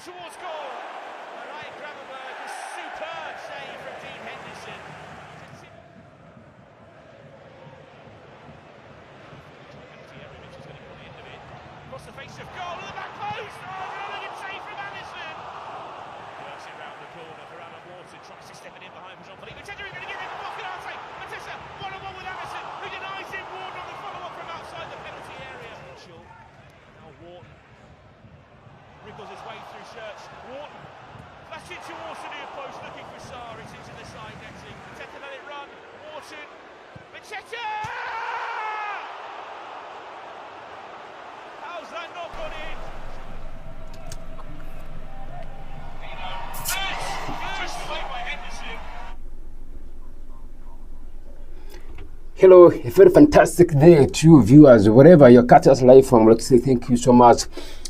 towards goal. Ryan Gravenberg, a superb save from Dean Henderson. Everybody's going to come the end of it. Across the face of goal, and the back post. Oh, another good save from Allison. Works it round the corner for Alan Wharton, tries to step it in behind Jean-Philippe. Mateta is going to get it for Boccanate. Mateta, one-on-one with Allison, who denies him. Wharton on the follow-up from outside the penalty area. Now Wharton wriggles his way through shirts. Wharton flashed it towards the near post, looking for Sarr. It's into the side netting. Mateta let it run. Wharton. Mateta! How's that not gone in? Pushed away by Henderson. Hello, a very fantastic day to you viewers, wherever you're catching us live from. Let's say thank you so much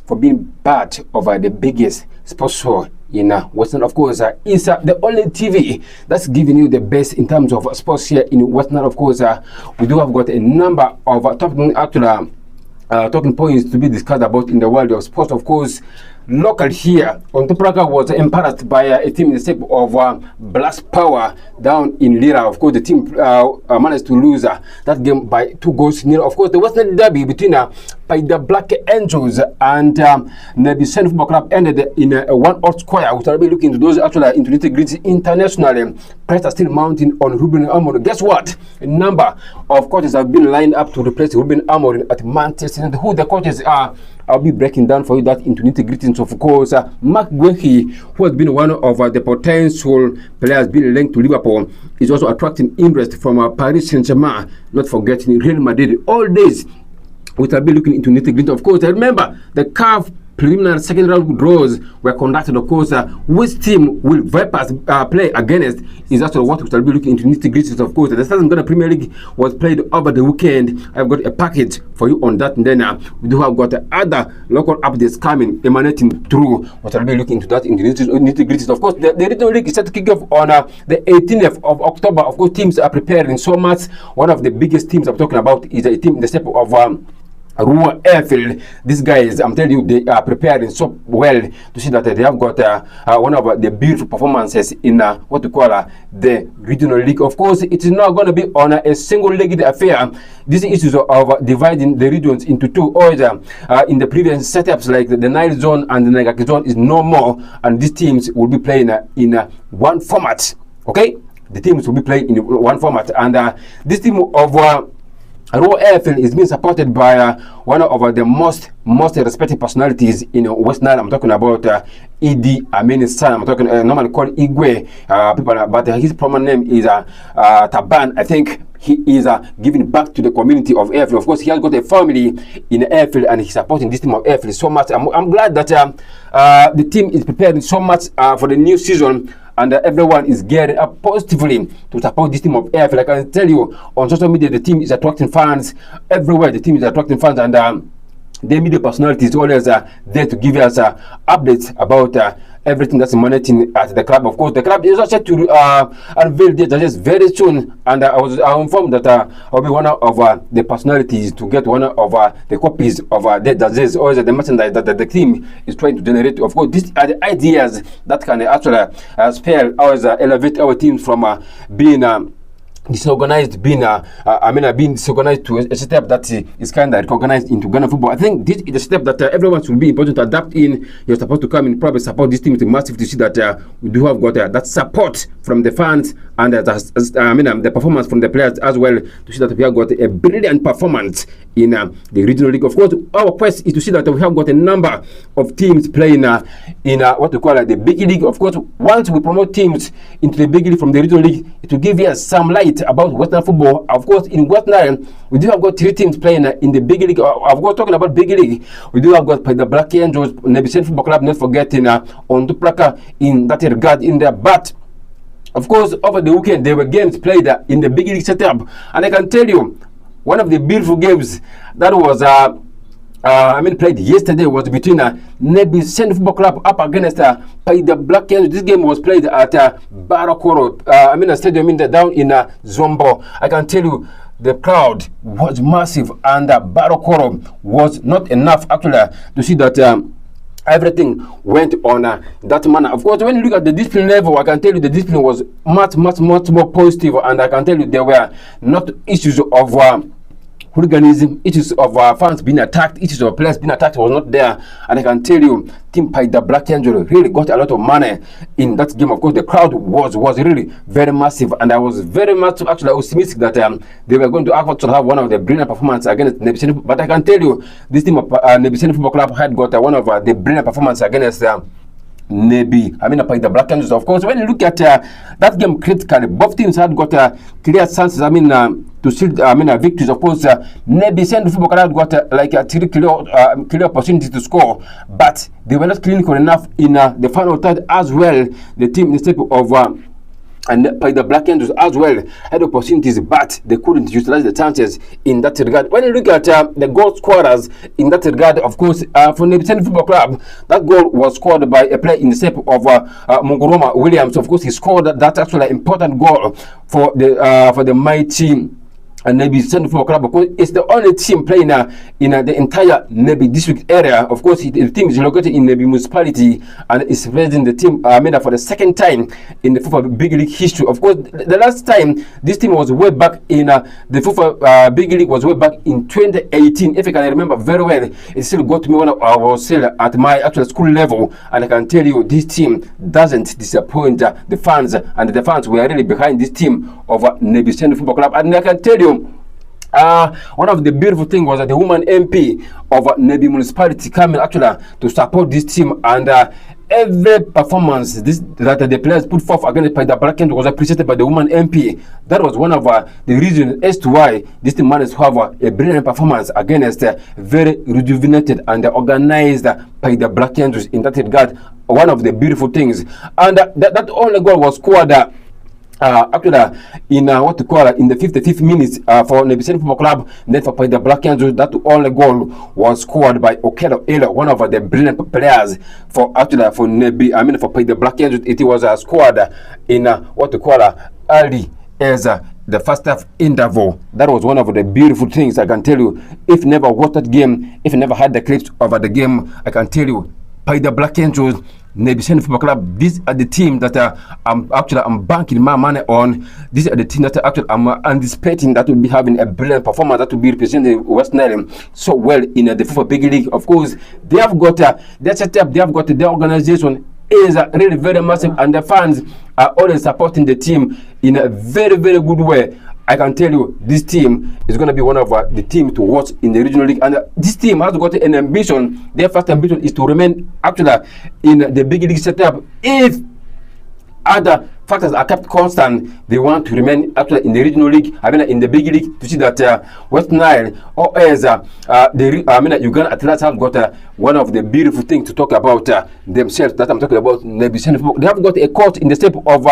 for being part of the biggest sports show in Western. Of course, it's the only TV that's giving you the best in terms of sports here in Western. Of course, we do have got a number of talking points to be discussed about in the world of sports. Of course, local here, Ontopraka was embarrassed by a team in the shape of Blast Power down in Lira. Of course, the team managed to lose that game by 2-0. Of course, the Western Derby between by the Black Angels and Nebi Sen Football Club ended in a 1-0 square. We shall be looking into those actually into nitty-gritty internationally. Press are still mounting on Ruben Amorim. Guess what? A number of coaches have been lined up to replace Ruben Amorim at Manchester United. Who the coaches are, I'll be breaking down for you that into nitty-gritty. Of course, Mark Guehi, who has been one of the potential players being linked to Liverpool, is also attracting interest from Paris Saint-Germain, not forgetting Real Madrid. All days, we shall be looking into nitty-gritty. Of course, remember the CAF preliminary second round draws were conducted. Of course, which team will Vipers play against is actually what we shall be looking into nitty-gritty. Of course, the Southern Ghana Premier League was played over the weekend. I've got a package for you on that, and then we do have got other local updates coming emanating through. We shall be looking into that in the nitty-gritty. Of course, the regional league is set to kick off on the 18th of October. Of course, teams are preparing so much. One of the biggest teams I'm talking about is a team in the shape of Rua Airfield. These guys, I'm telling you, they are preparing so well to see that they have got one of the beautiful performances in what we call the regional league. Of course, it is not going to be on a single-legged affair. These issues of dividing the regions into two, or in the previous setups like the Nile zone and the Nagaki zone is no more, and these teams will be playing in one format. Okay, the teams will be playing in one format, and this team of Raw Airfield is being supported by one of the most respected personalities in West Nile. I'm talking about Idi Amini's son. I'm talking normally called Igwe people, but his proper name is Taban. I think he is giving back to the community of Airfield. Of course, he has got a family in Airfield, and he's supporting this team of Airfield so much. I'm glad that the team is preparing so much for the new season. And everyone is gearing up positively to support this team of Airfield. I can tell you, on social media, the team is attracting fans everywhere. The team is attracting fans, and the media personalities is always there to give us updates about everything that's emanating at the club. Of course, the club is also set to unveil the judges very soon, and I was informed that I'll be one of the personalities to get one of the copies of the judges or the merchandise that the team is trying to generate. Of course, these are the ideas that can actually spare us, elevate our teams from being disorganized, being disorganized to a step that is kind of recognized into Ghana football. I think this is a step that everyone should be important to adapt in. You're supposed to come in, probably support this team. It's massive to see that we do have got that support from the fans and the performance from the players as well, to see that we have got a brilliant performance in the regional league. Of course, our quest is to see that we have got a number of teams playing in what we call the big league. Of course, once we promote teams into the big league from the regional league, it will give us some light about Western football. Of course, in Western, we do have got 3 teams playing in the big league. I've got talking about big league. We do have got the Black Angels, Nebi Sen Football Club, not forgetting on Duplaka in that regard in there. But of course, over the weekend there were games played in the big league setup, and I can tell you, one of the beautiful games that was played yesterday was between Nebi Sen Football Club up against the Black Angels. This game was played at Barakoro, a stadium down in Zombo. I can tell you, the crowd was massive, and Barakoro was not enough actually to see that everything went on that manner. Of course, when you look at the discipline level, I can tell you the discipline was much more positive, and I can tell you there were not issues of hooliganism, issues of fans being attacked, issues of players being attacked was not there. And I can tell you, Team the Black Angel really got a lot of money in that game. Of course, the crowd was really very massive, and I was very much actually optimistic that they were going to have one of the brilliant performances against Nebiseni. But I can tell you, this team of Nebiseni Football Club had got one of the brilliant performances against the Black Angels. Of course, when you look at that game critically, both teams had got clear chances. To seal victories. Of course, Nebiseni Football Club got like a clear opportunity to score, but they were not clinical enough in the final third as well. The team in the step of and by the Black Angels as well had opportunities, but they couldn't utilize the chances in that regard. When you look at the goal scorers in that regard, of course, for Nebiseni Football Club, that goal was scored by a player in the shape of Munguroma Williams. Of course, he scored that actually important goal for the mighty Nebiseni Football Club, because it's the only team playing in the entire Nebi district area. Of course, the team is located in Nebi municipality and is representing the team for the second time in the football big league history. Of course, the last time this team was way back in the football big league was way back in 2018. If I can remember very well, it still got me when I was still at my actual school level, and I can tell you this team doesn't disappoint the fans, and the fans were really behind this team of Nebiseni Football Club. And I can tell you, one of the beautiful things was that the woman MP of Nebi municipality coming actually to support this team, and every performance that the players put forth against the Black Angels was appreciated by the woman MP. That was one of the reasons as to why this team managed to have a brilliant performance against very rejuvenated and organized by the Black Angels in that regard. One of the beautiful things, and that only goal was scored actually in in the 55th minute for Nebiseni Football Club. Then for the Black Angels, that only goal was scored by Okelo Elo, one of the brilliant players for Nebi. For the Black Angels, it was scored in early as the first half interval. That was one of the beautiful things. I can tell you, if never watched that game, if you never had the clips over the game, I can tell you, by the Black Angels, Nebiseni Football Club, these are the team that I'm banking my money on. These are the team that I'm anticipating that will be having a brilliant performance, that will be representing West Nile so well in the football big league. Of course, they have got their setup, they have got their organization is really very massive, and the fans are always supporting the team in a very good way. I can tell you, this team is going to be one of the teams to watch in the regional league, and this team has got an ambition. Their first ambition is to remain actually in the big league setup. If other factors are kept constant, they want to remain actually in the regional league, in the big league, to see that West Nile or as Uganda Athletes have got one of the beautiful things to talk about themselves. That I'm talking about Nebiseni. They have got a coach in the shape of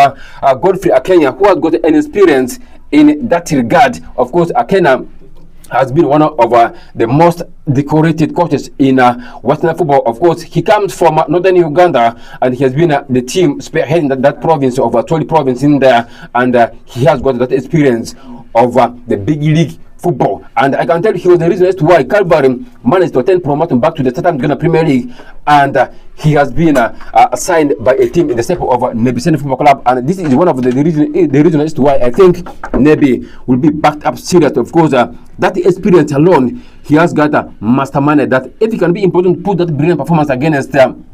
Godfrey Akenya, who has got an experience in that regard. Of course, Akena has been one of the most decorated coaches in Western football. Of course, he comes from northern Uganda, and he has been the team spearheading that province of Toli province in there, and he has got that experience of the big league football. And I can tell you, he was the reason as to why Calvary managed to attend promotion back to the Southern Ghana Premier League, and he has been assigned by a team in the shape of Nebiseni Football Club, and this is one of the reasons as to why I think Nebi will be backed up serious. Of course, that experience alone, he has got a mastermind that if he can be important to put that brilliant performance against them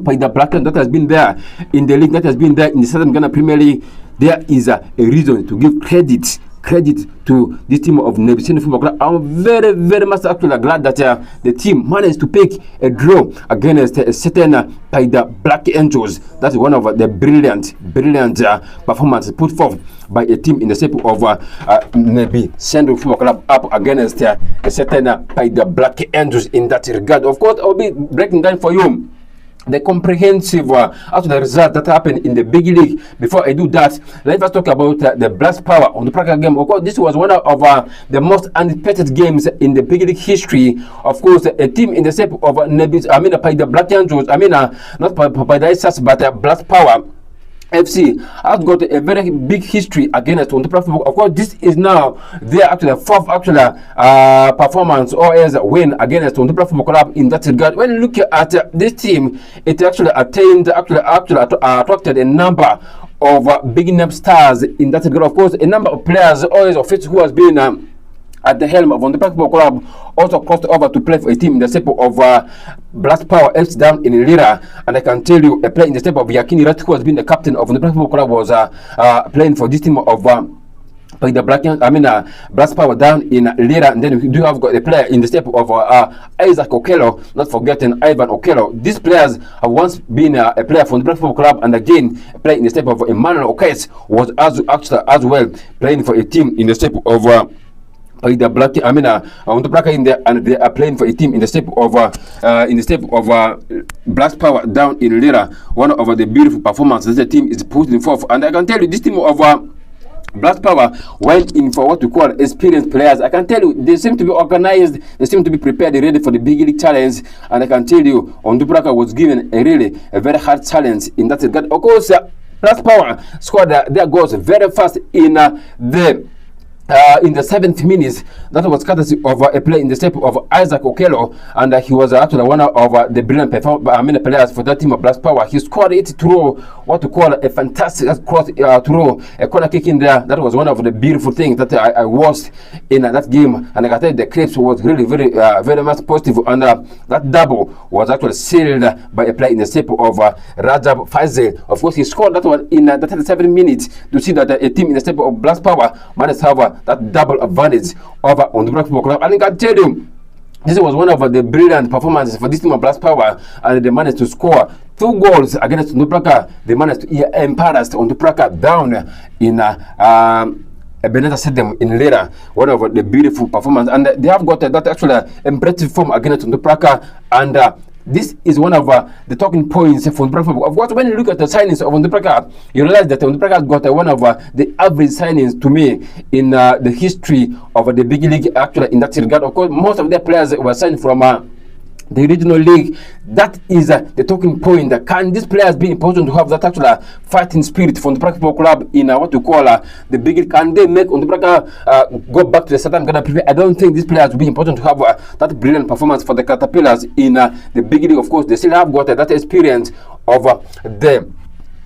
by the Black that has been there in the league, that has been there in the Southern Ghana Premier League, there is a reason to give credit to this team of Nebiseni Football Club. I'm very much actually glad that the team managed to pick a draw against a certain by the Black Angels. That's one of the brilliant performances put forth by a team in the shape of Nebiseni Football Club up against a certain by the Black Angels in that regard. Of course, I'll be breaking down for you the comprehensive after the result that happened in the big league. Before I do that, let us talk about the Blast Power on the Praga game. Of course, this was one of the most anticipated games in the big league history. Of course, a team in the shape of by the Black Angels, not by the Isas, but Blast Power FC has got a very big history against Ontopra Football. Of course, this is now their actually fourth performance or as a win against Ontopra Football Club in that regard. When you look at this team, it actually attracted a number of big name stars in that regard. Of course, a number of players always of it who has been at the helm of Ontopra Football Club also crossed over to play for a team in the shape of Blast Power FC down in Lira. And I can tell you, a player in the shape of Yakini Rat, who has been the captain of Ontopra Football Club, was playing for this team of Blast Power down in Lira. And then we do have got a player in the step of Isaac Okello, not forgetting Ivan Okello. These players have once been a player for the Blast Football Club, and again a player in the step of Emmanuel Okes was as well playing for a team in the step of the black, Ontopra in there, and they are playing for a team in the step of Blast Power down in Lira. One of the beautiful performances the team is putting forth, and I can tell you this team of Blast Power went in for what we call experienced players. I can tell you they seem to be organized, they seem to be prepared, ready for the big league challenge, and I can tell you Ontopra was given a very hard challenge in that regard. Of course, Blast Power scored their goals very fast in the 7th minute. That was courtesy of a play in the step of Isaac Okello, and he was actually one of the brilliant players for that team of Blast Power. He scored it through what we call a fantastic cross through a corner kick in there. That was one of the beautiful things that I watched in that game, and I can tell you the clips was really very much positive, and that double was actually sealed by a play in the step of Rajab Faisal. Of course, he scored that one in the 37 minutes to see that a team in the step of Blast Power managed to have that double advantage over Ontopra Football Club. And I can tell you, this was one of the brilliant performances for this team of Blast Power, and they managed to score 2 goals against Ontopra. They managed to embarrass Ontopra down in Ebenezer Stadium in Lira. One of the beautiful performances, and they have got that actually impressive form against Ontopra, and this is one of the talking points for Ontopra. Of course, when you look at the signings of Ontopra, you realize that Ontopra has got one of the average signings to me in the history of the big league. Actually, in that regard, of course, most of their players were signed from the regional league. That is the talking point. Can these players be important to have that actual fighting spirit from the Football Club in what we call the big league? Can they make Ontopra go back to the certain Ghana Premier? I don't think these players will be important to have that brilliant performance for the Caterpillars in the big league. Of course, they still have got that experience of the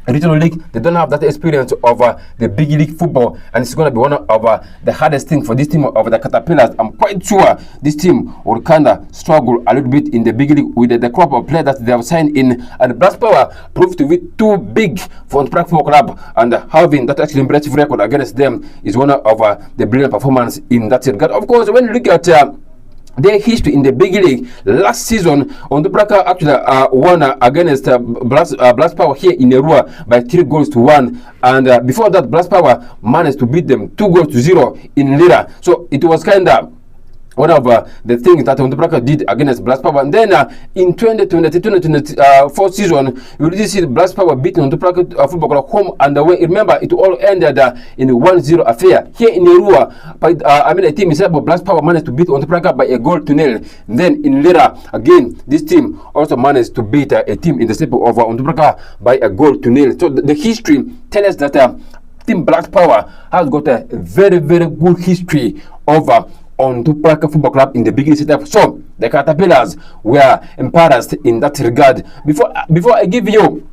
regional league. They don't have that experience of the big league football, and it's going to be one of the hardest things for this team of the Caterpillars. I'm quite sure this team will kind of struggle a little bit in the big league with the crop of players that they have signed in, and Blast Power proved to be too big for Ontopra Football Club, and having that actually impressive record against them is one of the brilliant performance in that regard. Of course, when you look at their history in the big league, last season Ontopra actually won against Blast Power here in Erua by 3 goals to 1, and before that Blast Power managed to beat them 2 goals to 0 in Lira. So it was kind of one of the things that Ontopra did against Blast Power. And then in 2020-2024 season, you really see Blast Power beating Ontopra Football Club home and away. Remember, it all ended in a 1-0 affair. Here in Erua, a team instead of Blast Power managed to beat Ontopra by a goal to 0. Then in Lira, again, this team also managed to beat a team in the step of Ontopra by a goal to 0. So the history tells us that Team Blast Power has got a very good history over Ontopra Football Club in the beginning setup. So the Caterpillars were embarrassed in that regard. Before I give you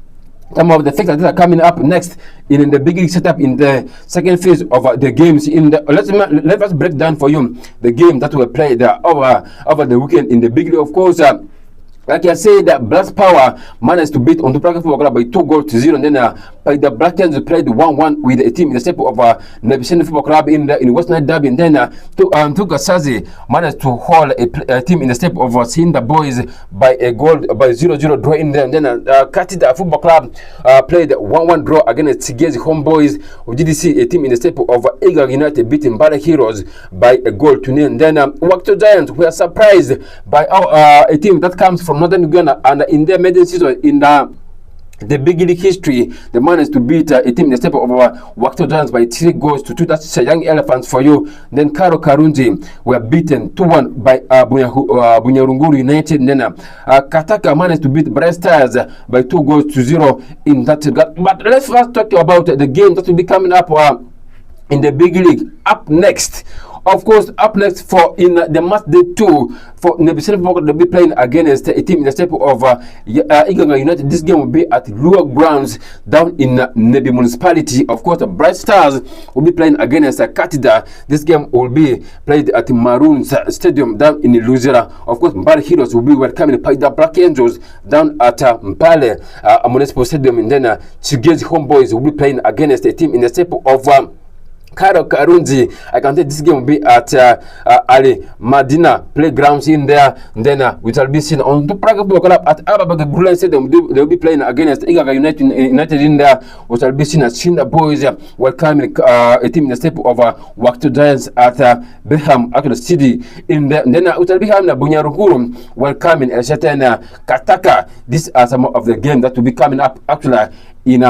some of the facts that are coming up next in the beginning setup in the second phase of the games, let us break down for you the game that were played over the weekend in the big league. Of course, like I said, Blast Power managed to beat Ontopra Football Club by 2 goals to 0, and then the Blackens played 1-1 with a team in the step of Nebishen Football Club in West Night Derby, and then Tugasazi managed to hold a team in the step of Sinda Boys by a goal by 0-0 draw in there, and then Katida Football Club played 1-1 draw against Sigezi Homeboys. We did see a team in the step of Eagle United beating Bala Heroes by a goal to 0, and then Wakto Giants were surprised by a team that comes from Northern Uganda, and in their maiden season in the big league history, they managed to beat a team in the step of Wakto Giants by 3 goals to 2. That's Young Elephants for you. Then Karo Karunji were beaten 2-1 by Bunyarunguru United. And then Kataka managed to beat Bright Stars by 2 goals to 0 in that regard. But let's first talk about the game that will be coming up in the big league. Up next, of course, up next for in the match day 2 for Nebisel, they'll be playing against a team in the step of Iganga United. This game will be at Luo Grounds down in Nebi Municipality. Of course, the Bright Stars will be playing against Katida. This game will be played at Maroons Stadium down in Luzera. Of course, Mbale Heroes will be welcoming the Black Angels down at Mbale Municipal Stadium. And then Chigezi Homeboys will be playing against a team in the step of Karo Karunji. I can say this game will be at Ali Madina Playgrounds in there. And then we shall be seen on the Praga Football Club at Ababaga Gulen Stadium. They will be playing against Igaga United in there. We shall be seen at Shinda Boys welcoming a team in the step of Wakto Giants at Beham at the city in there. And then we shall be having Bunyarunguru welcoming a certain Kataka. These are some of the games that will be coming up actually in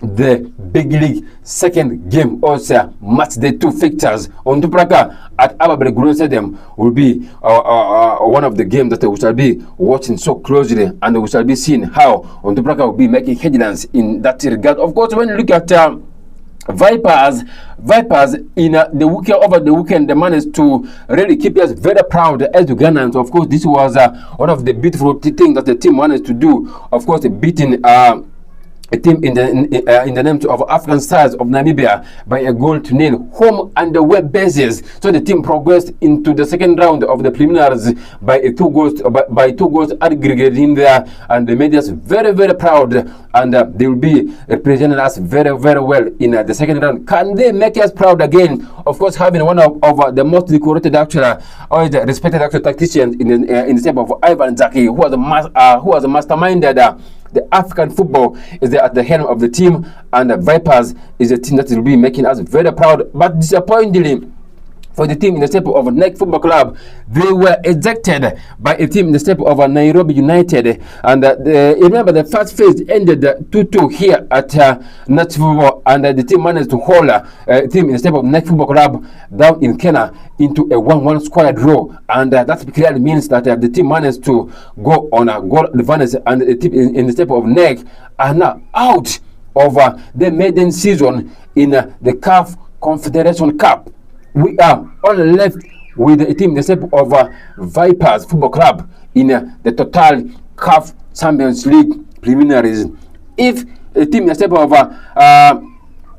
the big league second game, also match day 2 fixtures on Tupraka at Ababele Green Stadium will be one of the games that we shall be watching so closely, and we shall be seeing how on Tupraka will be making headlines in that regard. Of course, when you look at Vipers in the weekend, over the weekend, they managed to really keep us very proud as Ugandans. Of course, this was one of the beautiful things that the team managed to do. Of course, beating a team in the name of African Stars of Namibia by a goal to nil, home and away basis. So the team progressed into the second round of the preliminaries by 2 goals aggregated in there, and they made us very, very proud, and they will be representing us very, very well in the second round. Can they make us proud again? Of course, having one of the most decorated or the respected tacticians in the step of Ivan Zaki, who was a masterminded the African football is there at the helm of the team, and the Vipers is a team that will be making us very proud. But disappointingly, for the team in the step of NEC Football Club, they were ejected by a team in the step of Nairobi United. And remember, the first phase ended 2-2 here at NEC Football, and the team managed to hold a team in the step of NEC Football Club down in Kenya into a 1-1 square draw. And that clearly means that the team managed to go on a goal advantage, and the team in the step of NEC are now out of the maiden season in the CAF Confederation Cup. We are only left with a team in the step of Vipers Football Club in the Total CAF Champions League preliminaries. If a team in the step of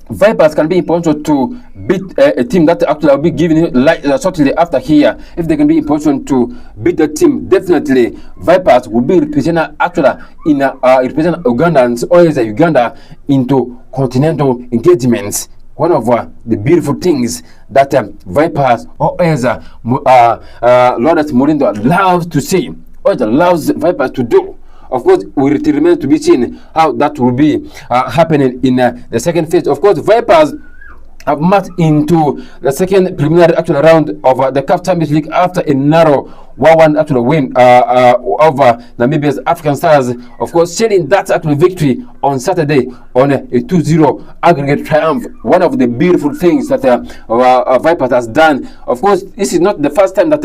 Vipers can be in position to beat a team that actually will be given shortly after here, if they can be in position to beat the team, definitely Vipers will be represented actually in represent Ugandans or as Uganda into continental engagements. One of the beautiful things that Vipers or as Lawrence Morindo loves to see, or loves Vipers to do. Of course, it remains to be seen how that will be happening in the second phase. Of course, Vipers have marched into the second preliminary actual round of the CAF Champions League after a narrow 1-1 actual win over Namibia's African Stars. Of course, sharing that actual victory on Saturday on a 2-0 aggregate triumph. One of the beautiful things that Vipers has done. Of course, this is not the first time that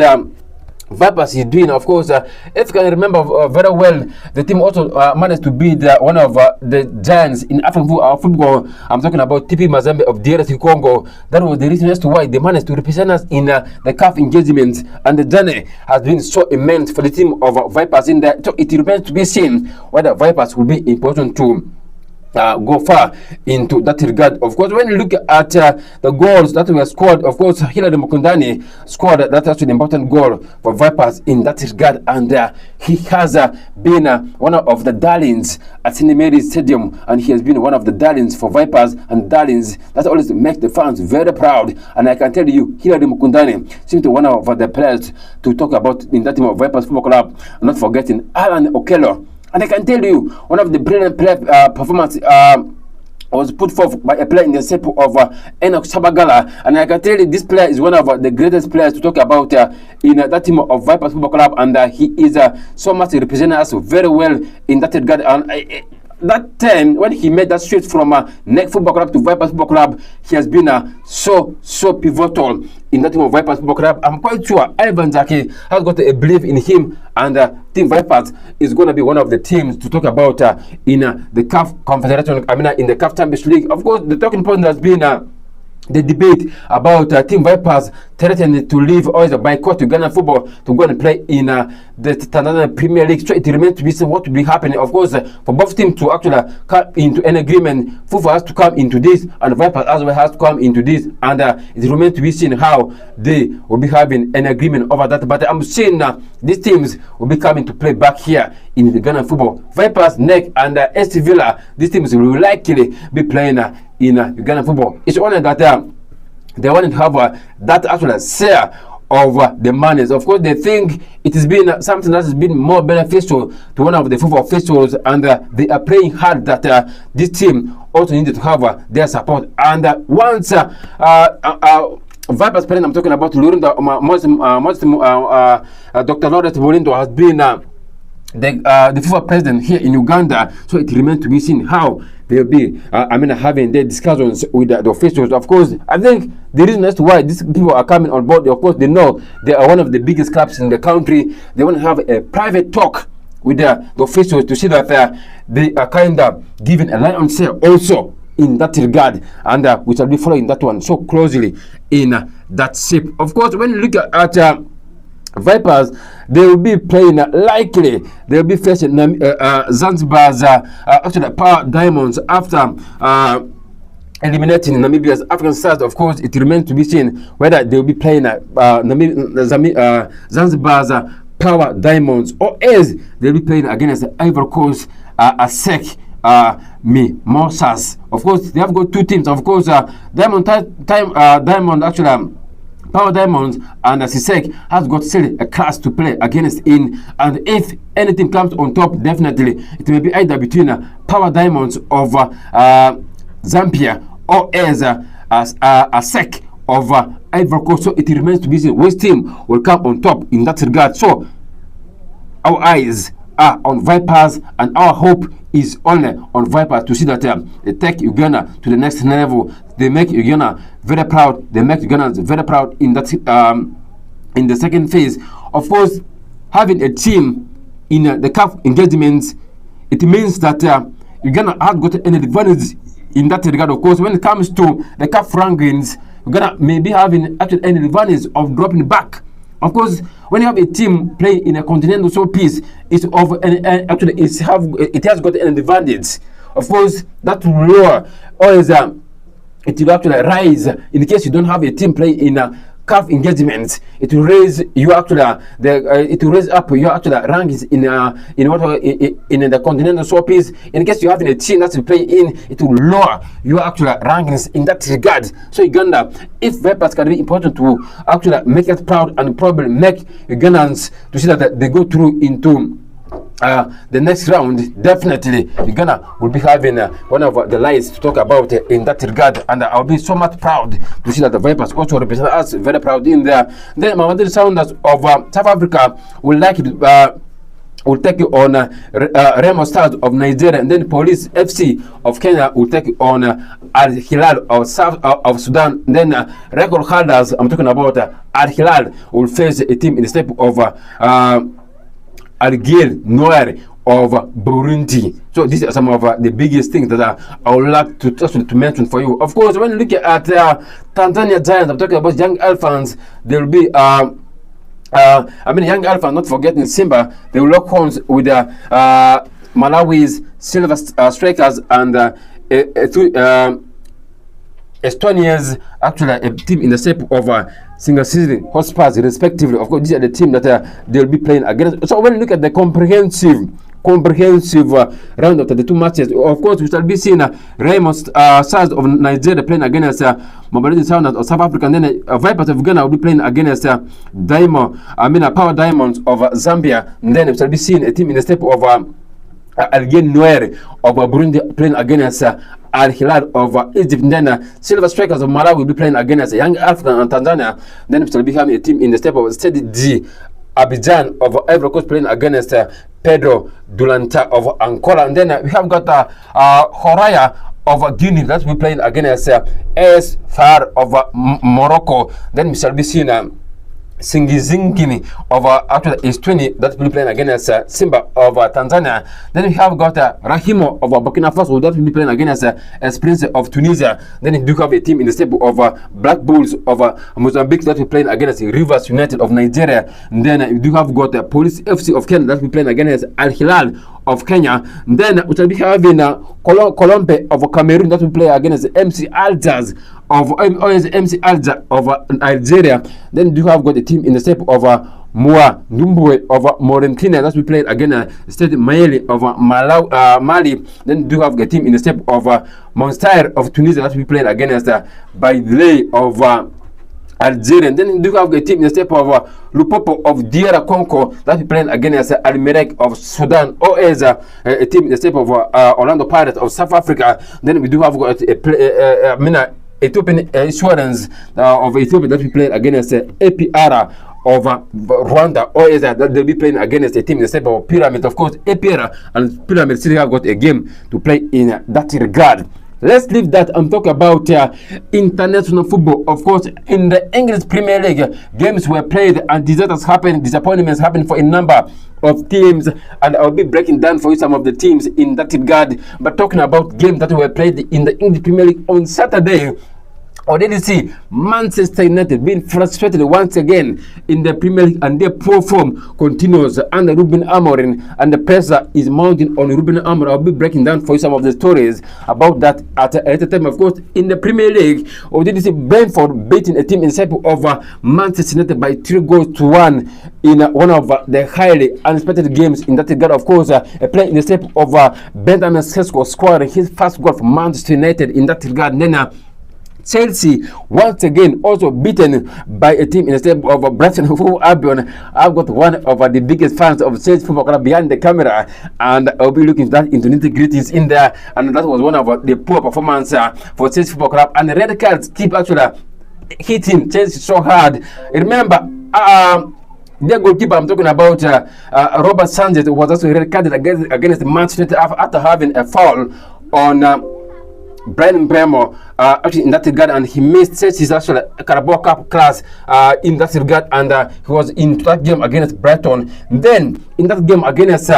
Vipers is doing. Of course, if you can remember very well, the team also managed to beat one of the giants in African football. I'm talking about TP Mazembe of DRC Congo. That was the reason as to why they managed to represent us in the CAF engagements, and the journey has been so immense for the team of Vipers in there. So it remains to be seen whether Vipers will be in position to go far into that regard. Of course, when you look at the goals that were scored, of course, Hilary Mukundani scored that actually an important goal for Vipers in that regard, and he has been one of the darlings at St. Mary's Stadium, and he has been one of the darlings for Vipers, and darlings that always make the fans very proud. And I can tell you, Hilary Mukundani seems to be one of the players to talk about in that team of Vipers Football Club, and not forgetting Alan Okello. And I can tell you, one of the brilliant performance was put forth by a player in the shape of Enoch Sabagala. And I can tell you, this player is one of the greatest players to talk about in that team of Vipers Football Club. And he is so much representing us very well in that regard. And that time when he made that switch from Neck Football Club to Vipers Football Club, he has been so pivotal in that team of Vipers Football Club. I'm quite sure Ivan Zaki has got a belief in him, and Team Vipers is going to be one of the teams to talk about in the CAF Confederation, in the CAF Champions League. Of course, the talking point has been the debate about Team Vipers threatening to leave or is a boycott to Ghana football to go and play in the Tanzania Premier League. So it remains to be seen what will be happening. Of course, for both teams to actually come into an agreement, FIFA has to come into this, and Vipers as well has to come into this, and it remains to be seen how they will be having an agreement over that. But I'm saying these teams will be coming to play back here in the Ghana football. Vipers, NEC, and SC Villa, these teams will likely be playing in Ghana football. It's only that they want to have that actual share of the monies. Of course, they think it has been something that has been more beneficial to one of the football officials, and they are praying hard that this team also needed to have their support. And once Vipers parent, I'm talking about Dr. Lawrence Molindo has been the FIFA president here in Uganda, so it remains to be seen how they'll be having their discussions with the officials. Of course, I think the reason as to why these people are coming on board, of course, they know they are one of the biggest clubs in the country. They want to have a private talk with the officials to see that they are kind of giving a lion's share also in that regard, and we shall be following that one so closely in that shape. Of course, when you look at Vipers, they will be playing likely they will be facing Zanzibar's actually Power Diamonds after eliminating Namibia's African Stars. Of course, it remains to be seen whether they will be playing Zanzibar's Power Diamonds, or as they'll be playing against the Ivory Coast ASEC Mimosas. Of course, they have got two teams. Of course, Diamond actually. Power Diamonds and Sisek has got still a class to play against in, and if anything comes on top, definitely it may be either between Power Diamonds of Zambia or as a sec of Ivory Coast. So it remains to be seen which team will come on top in that regard. So our eyes are on Vipers, and our hope is only on Vipers to see that they take Uganda to the next level. They make Uganda very proud. They make Uganda very proud in that in the second phase. Of course, having a team in the CAF engagements, it means that Uganda has got an advantage in that regard. Of course, when it comes to the CAF rankings, Uganda may be having actually an advantage of dropping back. Of course, when you have a team playing in a continental showpiece, it has got an advantage. Of course, that will lower or it will actually rise in case you don't have a team playing in a CAF engagement. It will raise you actually it will raise up your actually rankings in the continental showpiece. In case you're having a team that's playing in, it will lower your actual rankings in that regard. So Uganda, if Vipers can be important to actually make it proud and probably make Ugandans to see that they go through into the next round, definitely Uganda will be having one of the lights to talk about in that regard, and I'll be so much proud to see that the Vipers also represent us very proud in there. Then Mamadou Sounders of South Africa will will take on Remo Stars of Nigeria, and then Police FC of Kenya will take on Al Hilal of Sudan. Then record holders, I'm talking about Al Hilal, will face a team in the step of Algier Noir of Burundi. So these are some of the biggest things that I would like to mention for you. Of course, when you look at Tanzania Giants, I'm talking about young elephants. There will be young elephants, not forgetting Simba. They will lock horns with Malawi's Silver Strikers and Estonia's actually a team in the shape of single season Hotspurs respectively. Of course, these are the team that they'll be playing against. So when you look at the comprehensive round of the two matches, of course we shall be seeing Raymond Stars of Nigeria playing against Mamelodi Sundowns of South Africa, and then Vipers of Ghana will be playing against Power Diamonds of Zambia, and then we shall be seeing a team in the step of Algier Noir of Burundi playing against Al Hilal of Egypt. And then Silver Strikers of Malawi will be playing against Young African and Tanzania. Then we shall be having a team in the step of Steady G Abidjan of Ivory Coast playing against Pedro Dulanta of Angola. And then we have got Horaya of Guinea that will be playing against AS FAR of Morocco. Then we shall be seeing Singizingini of actually is 20 that will be playing against Simba of Tanzania. Then we have got Rahimo of Burkina Faso that will be playing against Esperance of Tunisia. Then we do have a team in the stable of Black Bulls of Mozambique that will be playing against Rivers United of Nigeria. And then we do have got Police FC of Kenya that will be playing against Al Hilal of Kenya. And then we shall be having Colombe of Cameroon that will play against MC Algiers of MC Alger of Algeria. Then do have got a team in the step of Moa Numbwe of Mauritania that we played against State Mali of Mali. Then do have a team in the step of Monastir of Tunisia that we played against Baidley of Algeria. Then do have a team in the step of Lupopo of DR Congo that we playing against Al-Merrek of Sudan, or as a team in the step of Orlando Pirates of South Africa. Then we do have got a Ethiopian Insurance of Ethiopia that we played against APR of Rwanda, or is that they'll be playing against a team in the step of Pyramid. Of course, APR and Pyramid still have got a game to play in that regard. Let's leave that and talk about international football. Of course, in the English Premier League, games were played and disasters happened, disappointments happened for a number of teams, and I'll be breaking down for you some of the teams in that regard. But talking about games that were played in the English Premier League on Saturday, already see Manchester United being frustrated once again in the Premier League, and their poor form continues under Ruben Amorim, and the pressure is mounting on Ruben Amorim. I'll be breaking down for you some of the stories about that at a later time. Of course, in the Premier League, already see Brentford beating a team in the shape of Manchester United by 3-1 in one of the highly unexpected games in that regard. Of course, a play in the shape of Benjamin Sesko scoring his first goal for Manchester United in that regard. And then Chelsea once again also beaten by a team in the step of Brighton Hove Albion. I've got one of the biggest fans of Chelsea Football Club behind the camera, and I'll be looking that into nitty-gritties in there. And that was one of the poor performance for Chelsea Football Club, and the red cards keep actually hitting Chelsea so hard. Remember, their goalkeeper, I'm talking about Robert Sanchez, was also red carded against Manchester United after having a foul on Brian Bremo actually in that regard, and he missed his actual Carabao Cup class in that regard, and he was in that game against Brighton. Then in that game against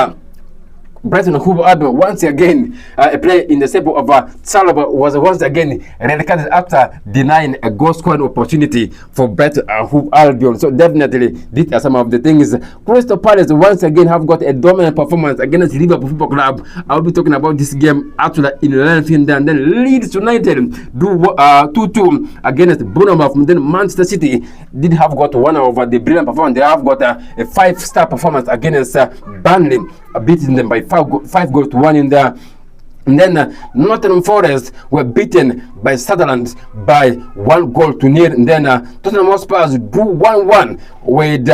Brighton Hove Albion, once again a player in the stable of Salaba was once again relegated after denying a goal scoring opportunity for Brighton Hove Albion. So definitely these are some of the things. Crystal Palace once again have got a dominant performance against Liverpool Football Club. I'll be talking about this game actually in Lenfield, and then Leeds United do 2-2 against Bournemouth. And then Manchester City did have got one of the brilliant performance. They have got a 5-star performance against Burnley, beating them by 5-1 in there. And then Nottingham Forest were beaten by Sunderland by 1-0. And then Tottenham Hotspur drew 1-1 with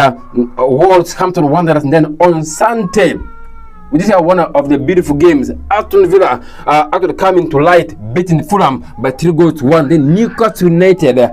Wolverhampton Wanderers. And then on Sunday, we just have one of the beautiful games. Aston Villa actually coming to light, beating Fulham by 3-1. Then Newcastle United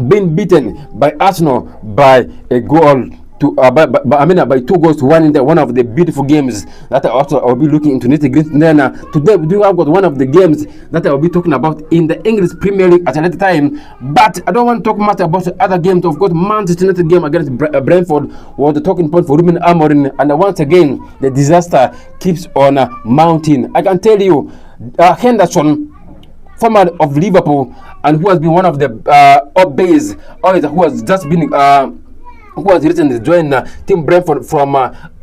being beaten by Arsenal by a goal by 2-1 in one of the beautiful games that I'll be looking into nitty-gritty. Then today we do have got one of the games that I'll be talking about in the English Premier League at a later time. But I don't want to talk much about the other games. Of course, Manchester United game against Brentford was the talking point for Ruben Amorim, and once again the disaster keeps on mounting. I can tell you, Henderson, former of Liverpool, and who has been one of the up-base, who has just been who was recently joined Team Brentford from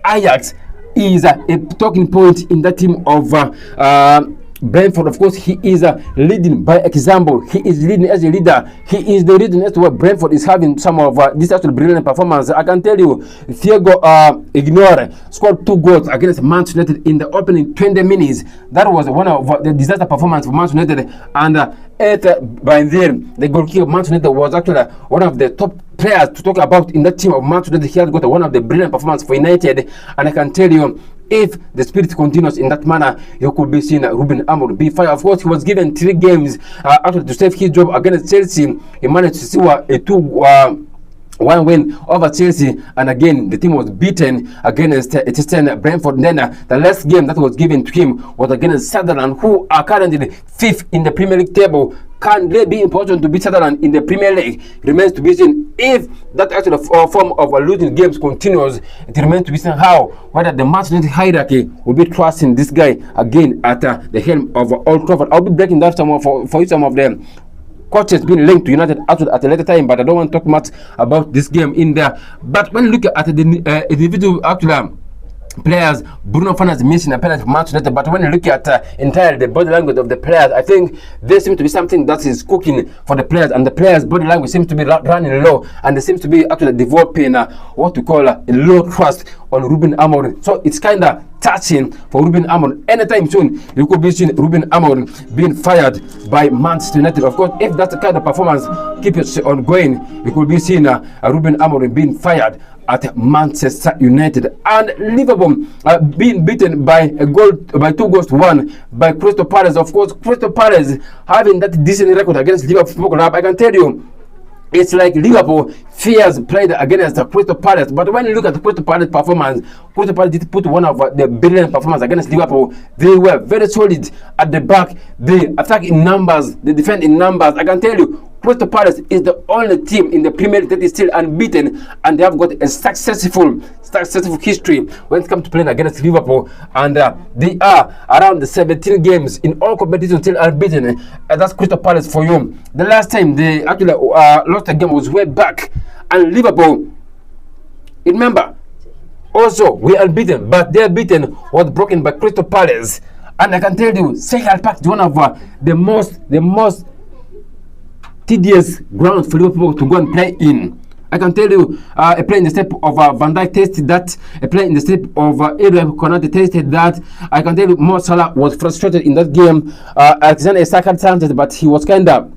Ajax, is a talking point in that team of Brentford. Of course, he is leading by example. He is leading as a leader. He is the reason as to why Brentford is having some of this actual brilliant performance. I can tell you, Thiago Ignore scored 2 goals against Manchester United in the opening 20 minutes. That was one of the disaster performance for Manchester United. And by then, the goalkeeper of Manchester United was actually one of the top players to talk about in that team of Manchester United. He has got one of the brilliant performances for United. And I can tell you, if the spirit continues in that manner, you could be seeing Ruben Amorim be fired. Of course, he was given 3 games after to save his job against Chelsea. He managed to see a one win over Chelsea, and again the team was beaten against Brentford. And then the last game that was given to him was against Sunderland, who are currently fifth in the Premier League table. Can they be important to beat Sunderland in the Premier League? Remains to be seen. If that actual form of losing games continues, it remains to be seen how whether the Manchester United hierarchy will be trusting this guy again at the helm of Old Trafford. I'll be breaking that for you some of them. Coaches being linked to United at a later time, but I don't want to talk much about this game in there. But when you look at the individual actual players, Bruno Fernandes missing a penalty for Manchester United, but when you look at entirely the body language of the players, I think there seems to be something that is cooking for the players, and the players' body language seems to be running low, and they seem to be actually developing what we call a low trust on Ruben Amorim. So it's kind of touching for Ruben Amorim. Anytime soon, you could be seeing Ruben Amorim being fired by Manchester United. Of course, if that kind of performance keeps on going, you could be seeing Ruben Amorim being fired at Manchester United. And Liverpool being beaten by 2-1 by Crystal Palace. Of course, Crystal Palace having that decent record against Liverpool Football Club, I can tell you, it's like Liverpool fears played against Crystal Palace. But when you look at the Crystal Palace performance, Crystal Palace did put one of the brilliant performance against Liverpool. They were very solid at the back. They attack in numbers. They defend in numbers. I can tell you, Crystal Palace is the only team in the Premier League that is still unbeaten, and they have got a successful history when it comes to playing against Liverpool, and they are around the 17 games in all competitions still unbeaten, and that's Crystal Palace for you. The last time they actually lost a game was way back, and Liverpool, remember, also we are unbeaten, but their beaten was broken by Crystal Palace. And I can tell you, Selhurst Park is one of the most tedious ground for Liverpool to go and play in. I can tell you, a player in the step of Van Dijk tasted that. A player in the step of Abraham Konate tasted that. I can tell you, Mo Salah was frustrated in that game. Alexander Isak had chances, but he was kind of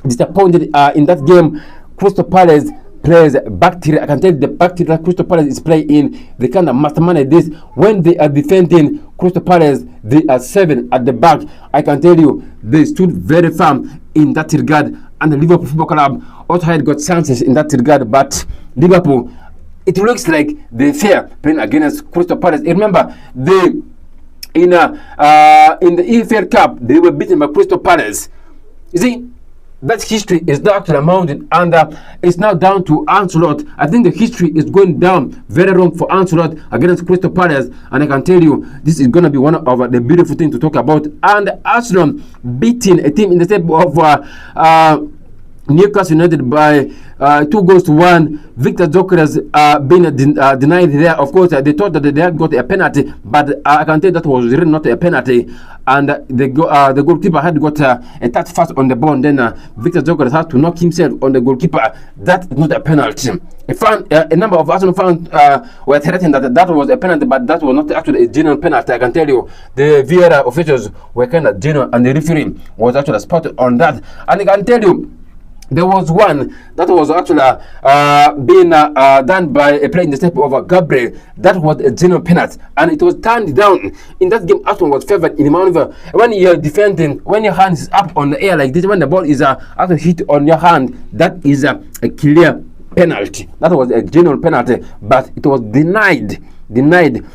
disappointed in that game. Crystal Palace plays bacteria. I can tell you, the bacteria Crystal Palace is playing in, they kind of mastermind this. When they are defending Crystal Palace, they are 7 at the back. I can tell you, they stood very firm in that regard. And the Liverpool Football Club also had got chances in that regard, but Liverpool, it looks like they fair playing against Crystal Palace. Remember, they in the EFL Cup they were beaten by Crystal Palace. You see, that history is now actually mounted, and it's now down to Ancelotti. I think the history is going down very wrong for Ancelotti against Crystal Palace, and I can tell you this is going to be one of the beautiful things to talk about. And Arsenal beating a team in the step of Newcastle United by 2-1. Victor Gyökeres being denied there. Of course, they thought that they had got a penalty, but I can tell you that was really not a penalty. And the goalkeeper had got a touch fast on the ball, and then Victor Gyökeres had to knock himself on the goalkeeper. That is not a penalty. A number of Arsenal fans were threatening that was a penalty, but that was not actually a genuine penalty. I can tell you, the VAR officials were kind of genuine, and the referee was actually spotted on that. And I can tell you, there was one that was actually being done by a player in the step of Gabriel. That was a genuine penalty, and it was turned down. In that game, Arsenal was favored in the maneuver. When you're defending, when your hand is up on the air like this, when the ball is actually hit on your hand, that is a clear penalty. That was a genuine penalty, but it was denied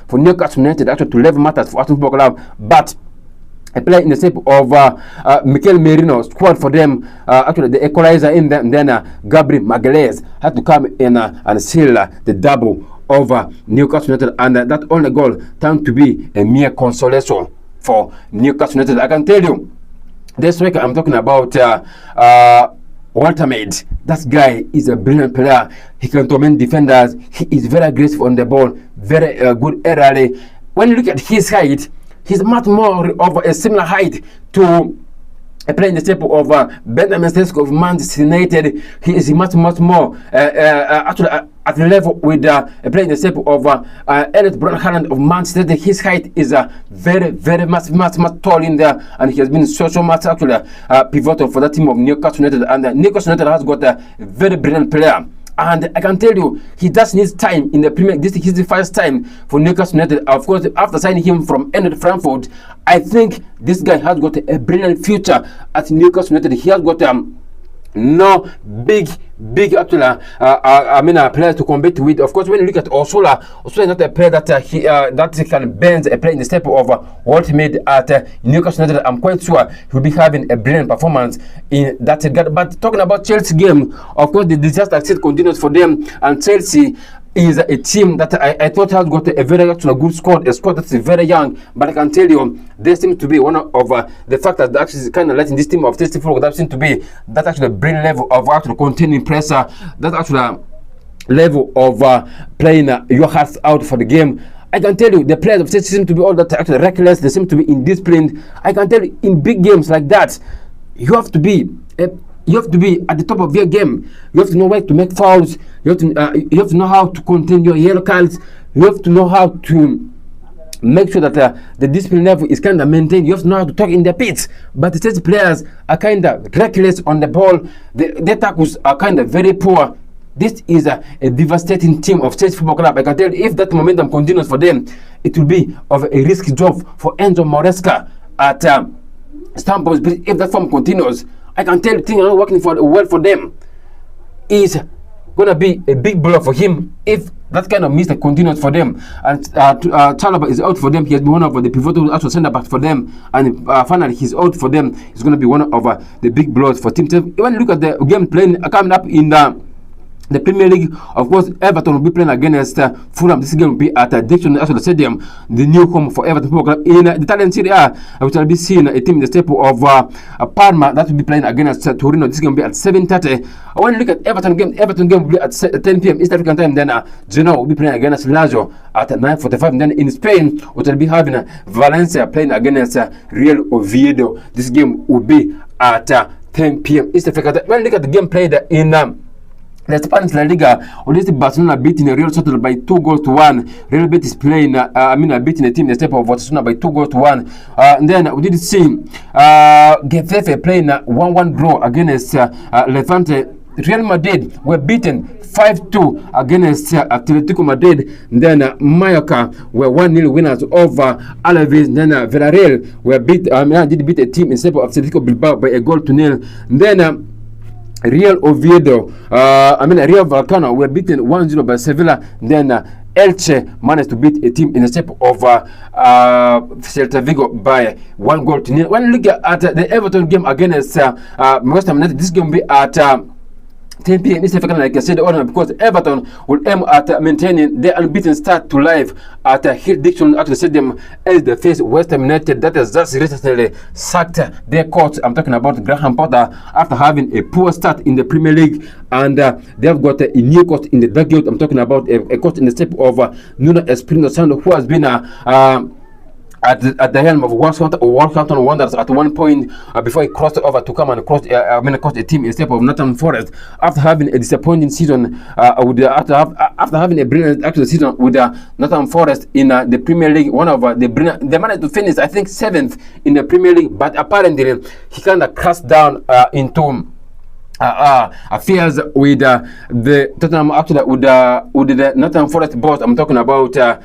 for Newcastle United actually to level matters for Arsenal Football Club. But a player in the shape of Mikel Merino scored for them, actually the equalizer in them, and then Gabriel Magalhaes had to come in and seal the double over Newcastle United, and that only goal turned to be a mere consolation for Newcastle United. I can tell you, this week I'm talking about Walter Maid. That guy is a brilliant player. He can torment defenders. He is very aggressive on the ball, very good aerially. When you look at his height, he's much more of a similar height to a player in the shape of Benjamin Sesko of Manchester United. He is much more actually at the level with a player in the shape of Elliot Brown Haaland of Manchester United. His height is very much tall in there, and he has been so much actually pivotal for that team of Newcastle United. And Newcastle United has got a very brilliant player. And I can tell you, he just needs time in the Premier League. This is the first time for Newcastle United. Of course, after signing him from Eintracht Frankfurt, I think this guy has got a brilliant future at Newcastle United. He has got no big actually players to compete with. Of course, when you look at Osula is not a player that that can bend a player in the step of what he made at Newcastle United. I'm quite sure he'll be having a brilliant performance in that regard. But talking about Chelsea game, of course, the disaster still continues for them, and Chelsea is a team that I thought has got a very actually good squad, a squad that's very young. But I can tell you, they seem to be one of the factors that actually kind of letting this team of Chelsea football that seem to be that actually brilliant level of actually containing pressure, that actually level of playing your hearts out for the game. I can tell you, the players of Chelsea seem to be all that actually reckless. They seem to be indisciplined. I can tell you, in big games like that, you have to be at the top of your game. You have to know where to make fouls. You have to know how to contain your yellow cards. You have to know how to make sure that the discipline level is kind of maintained. You have to know how to talk in the pitch. But the Chelsea players are kind of reckless on the ball. Their tackles are kind of very poor. This is a devastating team of Chelsea Football Club. I can tell you, if that momentum continues for them, it will be of a risky job for Enzo Maresca at Stamford Bridge. If that form continues, I can tell you things are not working well for them. It's gonna be a big blow for him if that kind of mistake continues for them. And Chalobah is out for them. He has been one of the pivotal actual centre backs for them, and finally he's out for them. It's gonna be one of the big blows for Team 10. When you look at the game playing coming up in the Premier League, of course, Everton will be playing against Fulham. This game will be at Dixon National Stadium, the new home for Everton Football Club. In the Italian Serie A, which will be seeing a team in the staple of Parma that will be playing against Torino. This game will be at 7:30. When you look at Everton game will be at 10 p.m. East African time. Then Genoa will be playing against Lazio at 9:45. Then in Spain, which will be having Valencia playing against Real Oviedo. This game will be at 10 p.m. East African time. When you look at the game played in the Spanish La Liga, already Barcelona beating Real Sociedad by 2-1. Real Betis playing, beating a team in the step of Barcelona by 2-1. And then we did see Getafe playing 1-1 draw against Levante. Real Madrid were beaten 5-2 against Atletico Madrid. Then Mallorca were 1-0 winners over Alaves. Then Villarreal were did beat a team in the step of Atletico Bilbao by 1-0. Then Real Oviedo, Real Vallecano were beaten 1-0 by Sevilla. Then Elche managed to beat a team in the step of Celta Vigo by 1-0. When you look at the Everton game against West Ham United, this game will be at 10 p.m. East African, like I said earlier, because Everton will aim at maintaining their unbeaten start to life at Hill Dixon at the stadium as they face West Ham United. That has just recently sacked their coach. I'm talking about Graham Potter after having a poor start in the Premier League, and they have got a new coach in the dugout. I'm talking about a coach in the step of Nuno Espirito Santo, who has been at the helm of Wolverhampton Wanderers at one point before he crossed over to come and coach a team in step of Nottingham Forest after having a disappointing season after having a brilliant actual season with Nottingham Forest in the Premier League. One of they managed to finish, I think, 7th in the Premier League, but apparently he kind of crashed down into affairs with the Tottenham, actually with the Nottingham Forest boss. I'm talking about their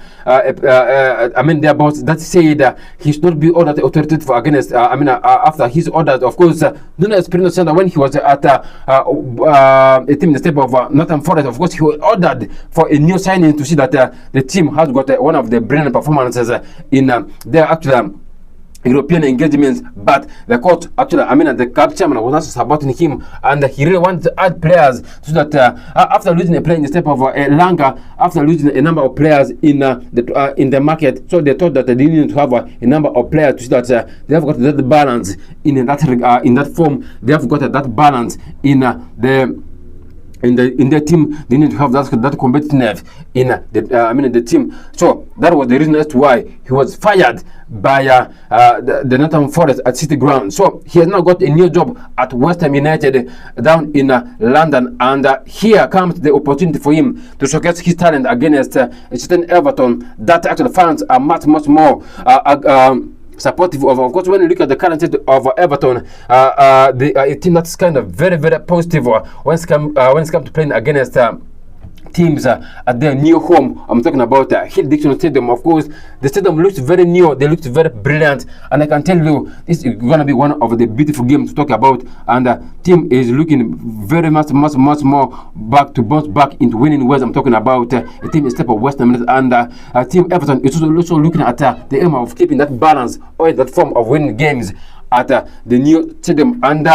boss that said he should not be ordered authoritative against after his orders. Of course, Nuno Espirito Santo, when he was at a team in the step of Nottingham Forest, of course he was ordered for a new signing to see that the team has got one of the brilliant performances in their actual European engagements. But the coach, actually, the club chairman was also supporting him, and he really wanted to add players so that after losing a player in the step of Langa, after losing a number of players in the market, so they thought that they needed to have a number of players to see that they have got that balance in that form. They have got that balance in the team. They need to have that competitiveness in the team. So that was the reason as to why he was fired by the Nottingham Forest at City Ground. So he has now got a new job at West Ham United down in London, and here comes the opportunity for him to showcase his talent against a certain Everton that actually fans are much more supportive of course. When you look at the current state of Everton, a team that's kind of very positive when it comes to playing against teams at their new home. I'm talking about Hill Dixon Stadium. Of course, the stadium looks very new. They look very brilliant, and I can tell you this is going to be one of the beautiful games to talk about. And the team is looking very much more back to bounce back into winning ways. I'm talking about a team step of West Ham and team Everton is also looking at the aim of keeping that balance or that form of winning games at the new stadium. And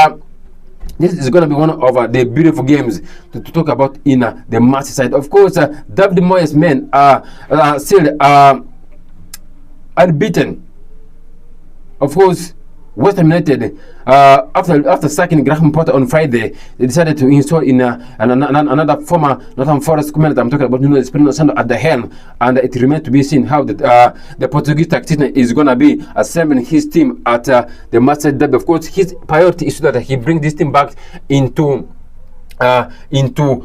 this is going to be one of the beautiful games to talk about in the match side. Of course, David Moyes' men are still unbeaten. Of course, West Ham United, after sacking Graham Potter on Friday, they decided to install in another former Northern Forest commander. I'm talking about Nuno Espirito Santo at the helm, and it remains to be seen how the Portuguese tactician is going to be assembling his team at the match derby. Of course, his priority is that he brings this team back into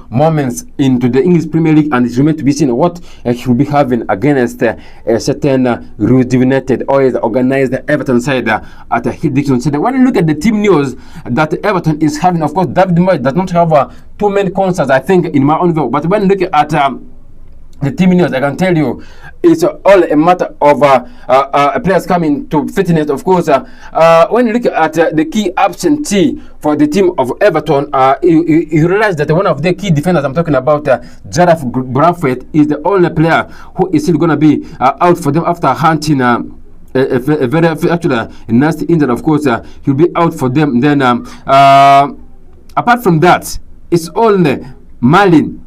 moments into the English Premier League, and it remains to be seen what he will be having against a certain rejuvenated or organized Everton side at Hill Dixon Stadium. When you look at the team news that Everton is having, of course, David Moyes does not have too many concerns, I think, in my own view. But when you look at the team news, I can tell you it's all a matter of players coming to fitness. Of course, when you look at the key absentee for the team of Everton, you realize that one of the key defenders, I'm talking about Jarraf Bradford, is the only player who is still going to be out for them after hunting a very actually nasty injury. Of course, he'll be out for them. Then apart from that, it's only Malin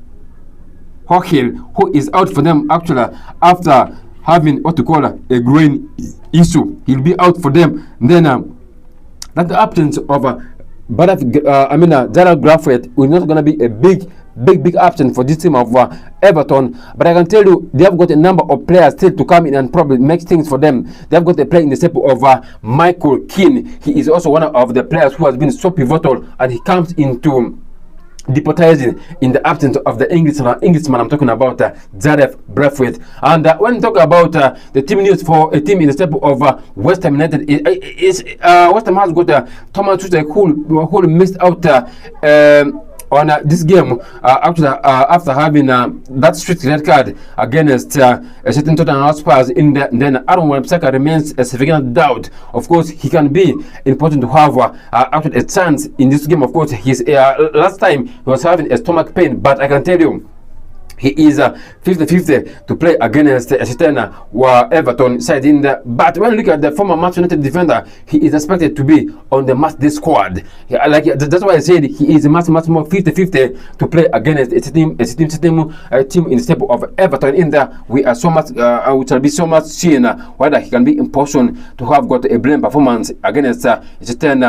Hochel who is out for them actually after having what to call a groin issue. He'll be out for them. Then that the absence of Jarraf Bradford is not going to be a big absence for this team of Everton. But I can tell you they have got a number of players still to come in and probably make things for them. They have got a player in the shape of Michael Keane. He is also one of the players who has been so pivotal, and he comes into deputizing in the absence of the Englishman. I'm talking about Jarraf Bradford. And when we talk about the team news for a team in the step of West Ham United, West Ham has got Thomas Tuchel who missed out on this game after having that strict red card against a certain Tottenham Hotspur. Then Aaron Wan-Bissaka remains a significant doubt. Of course, he can be important to have actually a chance in this game. Of course, his last time he was having a stomach pain, but I can tell you he is 50-50 to play against a certain Everton side in the. But when you look at the former Manchester United defender, he is expected to be on the match day squad. That's why I said he is much more 50-50 to play against a team in the step of Everton. In there, we are so much, we shall be so much seeing whether he can be in position to have got a brilliant performance against a certain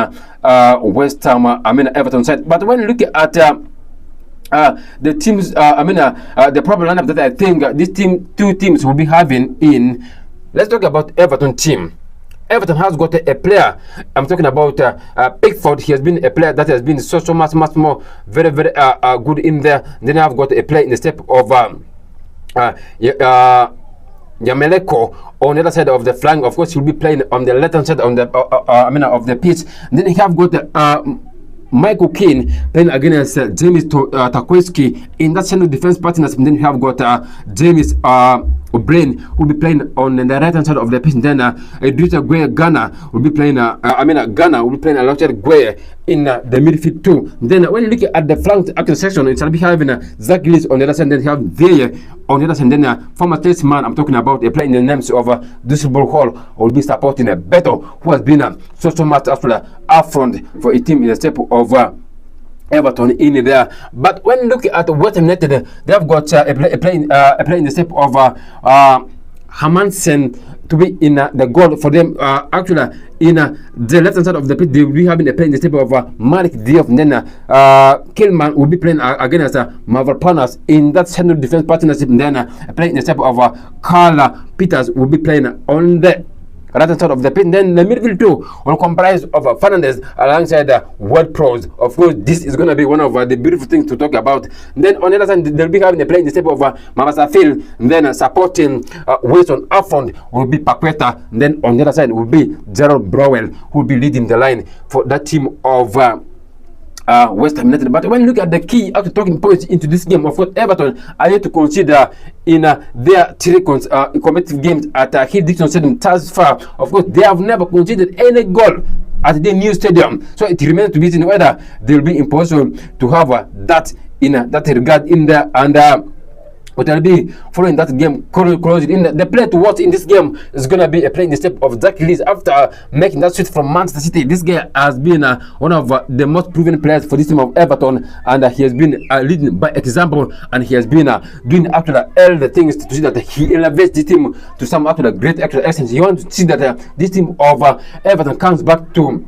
West Ham, Everton side. But when you look at the teams, the problem lineup that I think two teams will be having in. Let's talk about Everton team. Everton has got a player. I'm talking about Pickford. He has been a player that has been so much more very good in there. Then I've got a player in the step of Yameleko on the other side of the flank. Of course, he'll be playing on the left hand side on the of the pitch. And then you have got Michael Keane playing against James Tarkowski in that central defense partners. And then you have got James O'Brien will be playing on the right hand side of the pitch. And then Idrissa Gueye Ghana will be playing Ghana will be playing alongside Gueye in the midfield too. Then when you look at the flank action section, it shall be having Zach Gillis on the other side. Then you have Veye on the other side. Then former Testman, I'm talking about a player in the names of Dusselborg Hall, will be supporting Beto, who has been so much after up front for a team in the step of Everton in there. But when you look at West Ham United, they have got a play in the step of Hermansen to be in the goal for them. Actually, in the left hand side of the pitch, they will be having a play in the step of Malik Diop. And then Kilman will be playing against Mavropanos in that central defense partnership. And then playing in the step of Carla Peters will be playing on the right hand side of the pitch. Then the midfield too will comprise of Fernandes alongside Ward Prowse. Of course, this is going to be one of the beautiful things to talk about. And then on the other side, they'll be having a play in the step of Mabasafil. And then supporting Wilson up front will be Paqueta. And then on the other side will be Gerald Browell, who will be leading the line for that team of West Ham United. But when you look at the key after talking points into this game, of course, Everton are yet to consider in their 3 competitive games at Hill Dixon Stadium thus far. Of course, they have never conceded any goal at the new stadium, so it remains to be seen whether they will be in position to have that in that regard in there. And what will be following that game closely. In the play to watch in this game is going to be a play in the step of Zach Lees after making that switch from Manchester City. This guy has been one of the most proven players for this team of Everton, and he has been leading by example, and he has been doing actually all the things to see that he elevates this team to some actually great actual essence. You want to see that this team of Everton comes back to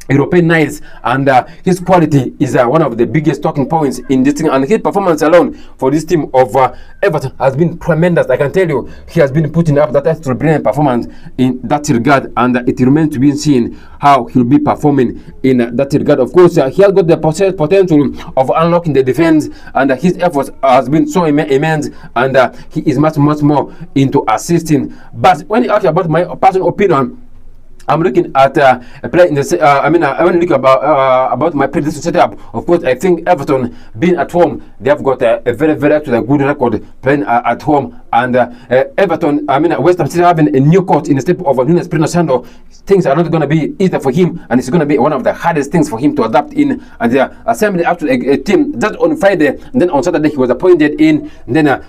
European nights, and his quality is one of the biggest talking points in this thing, and his performance alone for this team of Everton has been tremendous. I can tell you, he has been putting up that extra brilliant performance in that regard, and it remains to be seen how he'll be performing in that regard. Of course, he has got the potential of unlocking the defense, and his efforts has been so immense, and he is much more into assisting. But when you ask about my personal opinion, I'm looking at a play in the. I want to look about my predecessor setup. Of course, I think Everton being at home, they have got a very actually good record playing at home. And Everton, West Ham still having a new coach in the step of Nunes Espirito Santo. Things are not going to be easy for him, and it's going to be one of the hardest things for him to adapt in. And they are assembling actually a team just on Friday, and then on Saturday he was appointed in. And then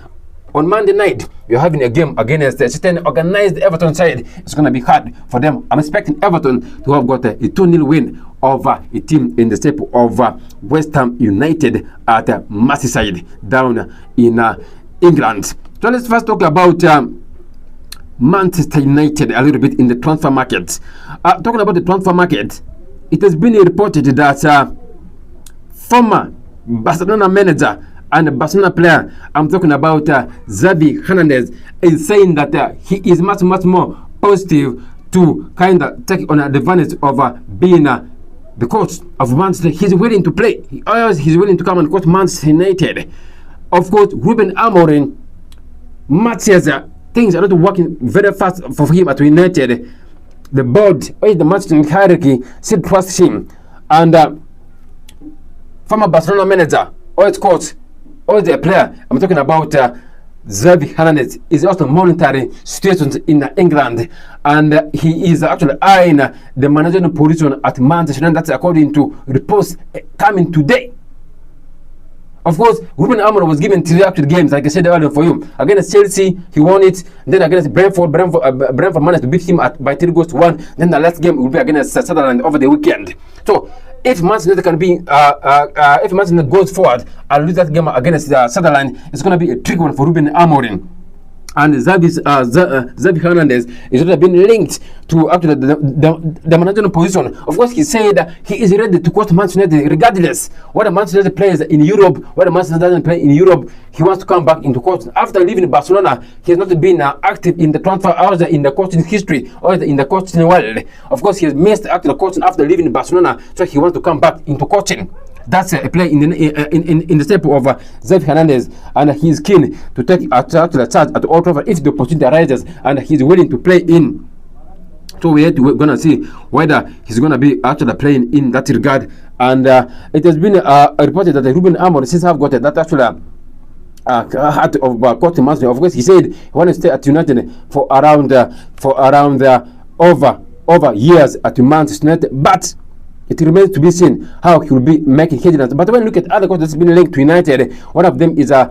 on Monday night, you're having a game against a certain organized Everton side. It's going to be hard for them. I'm expecting Everton to have got a 2-0 win over a team in the step of West Ham United at Merseyside down in England. So let's first talk about Manchester United a little bit in the transfer market. Talking about the transfer market, it has been reported that former Barcelona manager and Barcelona player, I'm talking about Xavi Hernandez, is saying that he is much more positive to kind of take on advantage of being the coach of Manchester. He's willing to play. He's willing to come and coach Manchester United. Of course, Ruben Amorim, much as things are not working very fast for him at United, the board or the Manchester hierarchy still trusts him. And former Barcelona manager or its coach or the player, I'm talking about Xavi Hernandez, is also monitoring situations in England, and he is actually eyeing the managerial position at Manchester United. That's according to reports coming today. Of course, Ruben Amorim was given 3 actual games, like I said earlier for you. Against Chelsea, he won it. Then against Brentford managed to beat him by 3-1. Then the last game will be against Sunderland over the weekend. So if Manchester United can be, if Manchester United goes forward and lose that game against Sunderland, it's going to be a tricky one for Ruben Amorim. And Xavi Hernandez is already been linked to actually the managerial position. Of course, he said he is ready to coach Manchester United regardless whether Manchester United plays in Europe, whether Manchester United doesn't play in Europe. He wants to come back into coaching. After leaving Barcelona, he has not been active in the transfer hours in the coaching history or in the coaching world. Of course, he has missed actually coaching after leaving Barcelona, so he wants to come back into coaching. That's a play in the step of Xavi Hernandez, and he is keen to take actually a charge at Old Trafford if the opportunity arises, and he's willing to play in. So we're going to see whether he's going to be actually playing in that regard. And it has been reported that Ruben Amorim since have got that actually heart of coaching master. Of course, he said he wants to stay at United for around over years at Manchester United, but it remains to be seen how he will be making headlines. But when you look at other coaches that's been linked to United, one of them is a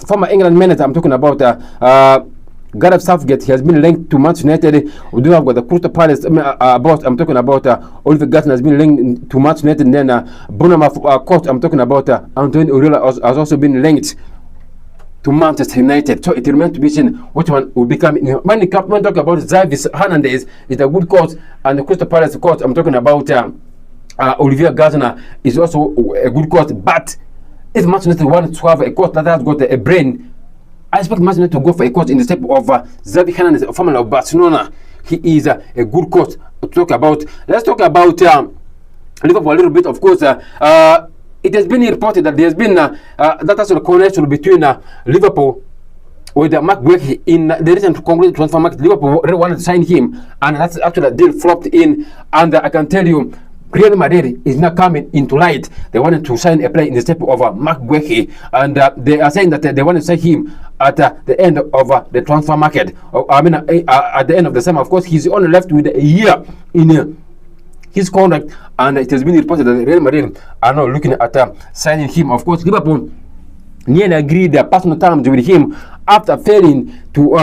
former England manager. I'm talking about Gareth Southgate. He has been linked to Manchester United. We do have got the Crystal Palace boss. I'm talking about Oliver Glasner has been linked to Manchester United. And then Bournemouth coach. I'm talking about Antonio Uriela has also been linked to Manchester United. So it remains to be seen which one will become. When talk about Xavi Hernandez, is a good coach, and the Crystal Palace coach, I'm talking about Olivier Gardner, is also a good coach. But if Manchester United wants to have a coach that has got a brain, I expect Manchester United to go for a coach in the step of Xavi Hernandez, a former of Barcelona. He is a good coach to talk about. Let's talk about Liverpool a little bit. Of course, it has been reported that there has been that actual connection between Liverpool with Mark Guehi in the recent Congress transfer market. Liverpool really wanted to sign him, and that's actually a deal flopped in. And I can tell you, Real Madrid is now coming into light. They wanted to sign a player in the step of Mark Guehi, and they are saying that they want to sign him at the end of the transfer market. At the end of the summer. Of course, he's only left with a year in his contract, and it has been reported that Real Madrid are now looking at signing him. Of course, Liverpool nearly agreed their personal terms with him after failing to